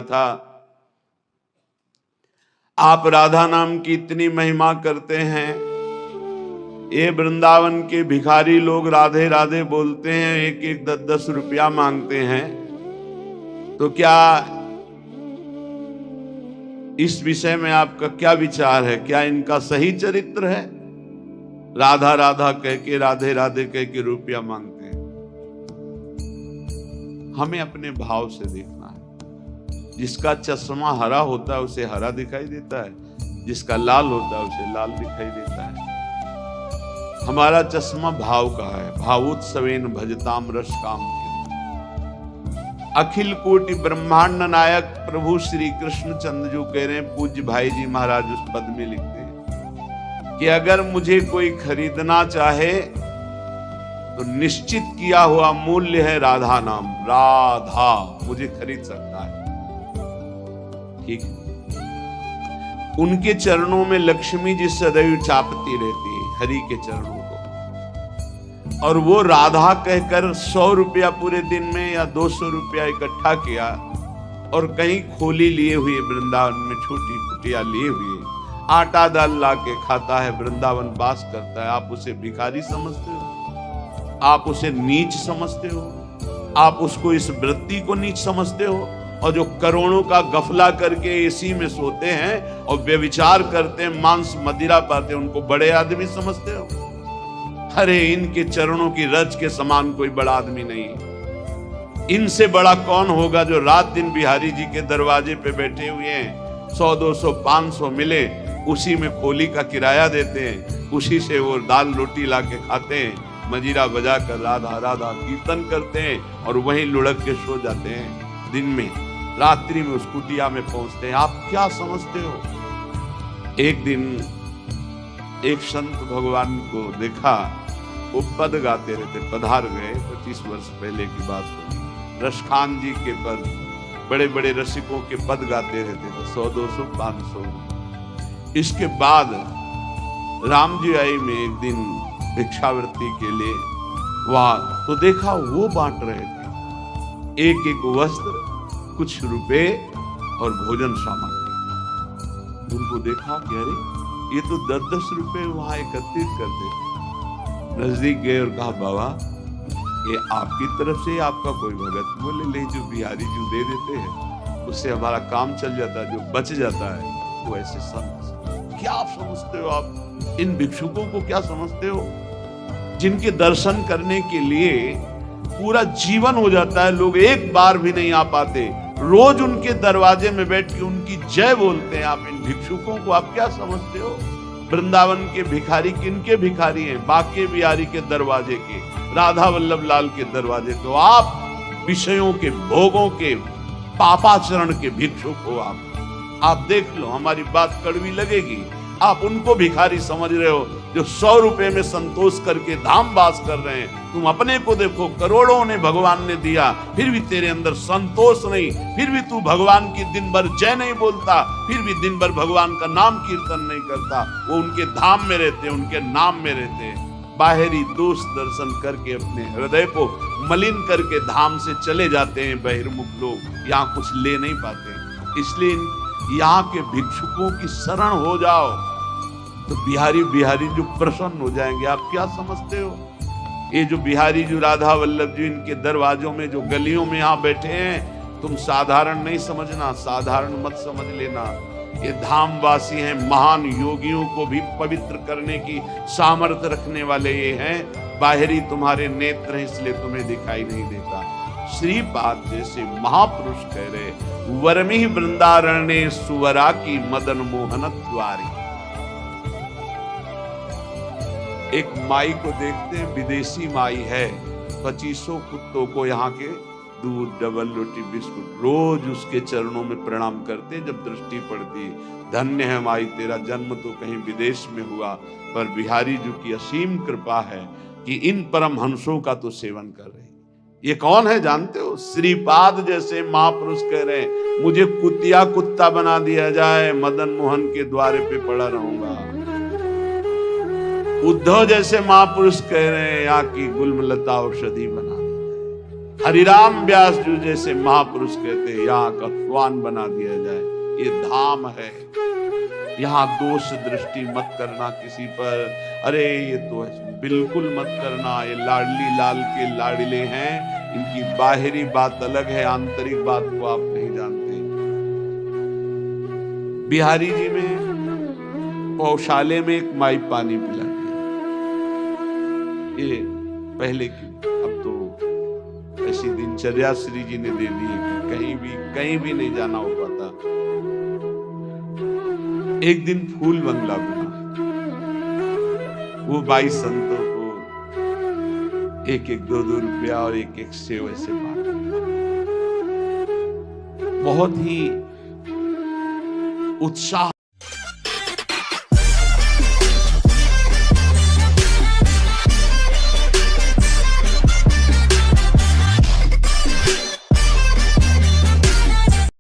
था। आप राधा नाम की इतनी महिमा करते हैं, ये वृंदावन के भिखारी लोग राधे राधे बोलते हैं, एक एक 10-10 रुपया मांगते हैं, तो क्या इस विषय में आपका क्या विचार है? क्या इनका सही चरित्र है? राधा राधा कह के, राधे राधे कह के रुपया मांगते हैं। हमें अपने भाव से देखना है। जिसका चश्मा हरा होता है उसे हरा दिखाई देता है, जिसका लाल होता है उसे लाल दिखाई देता है। हमारा चश्मा भाव का है। भावोत्सवेन भजताम रस काम। अखिल कोटि ब्रह्मांड नायक प्रभु श्री कृष्ण चंद्र जो कह रहे हैं, पूज्य भाई जी महाराज उस पद में लिखते हैं कि अगर मुझे कोई खरीदना चाहे तो निश्चित किया हुआ मूल्य है राधा नाम। राधा मुझे खरीद सकता है, ठीक है। उनके चरणों में लक्ष्मी जी सदैव चापती रहती है, हरि के चरणों को। और वो राधा कहकर 100 रुपया पूरे दिन में या 200 रुपया इकट्ठा किया और कहीं खोली लिए हुए, वृंदावन में छोटी कुटिया लिए हुए आटा दाल ला के खाता है, वृंदावन वास करता है। आप उसे भिखारी समझते हो? आप उसे नीच समझते हो? आप उसको इस वृत्ति को नीच समझते हो? और जो करोड़ों का गफला करके एसी में सोते हैं और व्यभिचार करते हैं, मांस मदिरा पाते हैं, उनको बड़े आदमी समझते हो? अरे इनके चरणों की रज के समान कोई बड़ा आदमी नहीं। इनसे बड़ा कौन होगा जो रात दिन बिहारी जी के दरवाजे पे बैठे हुए हैं, 100 200 500 मिले उसी में खोली का किराया देते हैं, उसी से वो दाल रोटी ला के खाते हैं, मजीरा बजा कर राधा राधा कीर्तन करते हैं और वहीं लुढ़क के सो जाते हैं। दिन में रात्रि में उस कुटिया में पहुंचते हैं। आप क्या समझते हो? एक दिन एक संत भगवान को देखा, वो पद गाते रहते, पधार गए। 25 वर्ष पहले की बात हो। रसखान जी के पद, बड़े बड़े रसिकों के पद गाते रहते थे, 100 200 500। इसके बाद राम जी आई में एक दिन भिक्षावृत्ति के लिए वहां, तो देखा वो बांट रहे थे एक एक वस्त्र, कुछ रुपए और भोजन सामग्री। उनको देखा कि अरे ये तो 10-10 रुपए वहां एकत्रित करते थे। नजदीक गए और कहा, बाबा ये आपकी तरफ से आपका कोई भगत? बोले नहीं, जो बिहारी जी दे देते हैं उससे हमारा काम चल जाता है, जो बच जाता है वो ऐसे संत। क्या आप समझते हो? आप इन भिक्षुकों को क्या समझते हो, जिनके दर्शन करने के लिए पूरा जीवन हो जाता है, लोग एक बार भी नहीं आ पाते, रोज उनके दरवाजे में बैठ के उनकी जय बोलते हैं। आप इन भिक्षुकों को आप क्या समझते हो? वृंदावन के भिखारी किनके भिखारी हैं? बाके बिहारी के दरवाजे के, राधा वल्लभ लाल के दरवाजे। तो आप विषयों के, भोगों के, पापाचरण के भिक्षुक हो। आप देख लो, हमारी बात कड़वी लगेगी, आप उनको भिखारी समझ रहे हो जो 100 रुपए में संतोष करके धाम वास कर रहे हैं। तुम अपने को देखो, करोड़ों ने भगवान ने दिया, फिर भी तेरे अंदर संतोष नहीं, फिर भी तू भगवान की दिन भर जय नहीं बोलता, फिर भी दिन भर भगवान का नाम कीर्तन नहीं करता। वो उनके धाम में रहते, उनके नाम में रहते। बाहरी दोष दर्शन करके अपने हृदय को मलिन करके धाम से चले जाते हैं बहिर्मुख लोग, यहाँ कुछ ले नहीं पाते। इसलिए यहाँ के भिक्षुकों की शरण हो जाओ तो बिहारी जो प्रसन्न हो जाएंगे। आप क्या समझते हो? ये जो बिहारी जो राधा वल्लभ जी इनके दरवाजों में, जो गलियों में यहाँ बैठे हैं, तुम साधारण नहीं समझना, साधारण मत समझ लेना। ये धामवासी हैं, महान योगियों को भी पवित्र करने की सामर्थ्य रखने वाले ये हैं। बाहरी तुम्हारे नेत्र हैं इसलिए तुम्हें दिखाई नहीं देता। श्रीपाद जैसे महापुरुष कह रहे, वर्मी वृंदारण्य सुवरा की मदन मोहन द्वारी। एक माई को देखते हैं, विदेशी माई है, 2500 कुत्तों को यहाँ के दूध, डबल रोटी, बिस्कुट, रोज उसके चरणों में प्रणाम करते हैं। जब दृष्टि पड़ती, धन्य है माई, तेरा जन्म तो कहीं विदेश में हुआ, पर बिहारी जी की असीम कृपा है कि इन परम हंसों का तो सेवन कर रहे। ये कौन है जानते हो? श्रीपाद जैसे महापुरुष कह रहे हैं, मुझे कुतिया कुत्ता बना दिया जाए, मदन मोहन के द्वारे पे पड़ा रहूंगा। उद्धव जैसे महापुरुष कह रहे हैं, यहाँ की गुलमलता औषधि बना दी जाए। हरिराम व्यास जी जैसे महापुरुष कहते हैं यहाँ का स्वान बना दिया जाए। ये धाम है, यहाँ दोष दृष्टि मत करना किसी पर, अरे ये तो बिल्कुल मत करना। ये लाडली लाल के लाडले हैं, इनकी बाहरी बात अलग है, आंतरिक बात को आप नहीं जानते। बिहारी जी में गौशाले में एक माई पानी पिलाती है, ये पहले की, अब तो ऐसी दिनचर्या श्री जी ने दे दी है कि कहीं भी नहीं जाना हो पाता। एक दिन फूल बंगला बना, वो 22 संतों को एक 2 रुपया और एक सेव ऐसे बांटा। बहुत ही उत्साह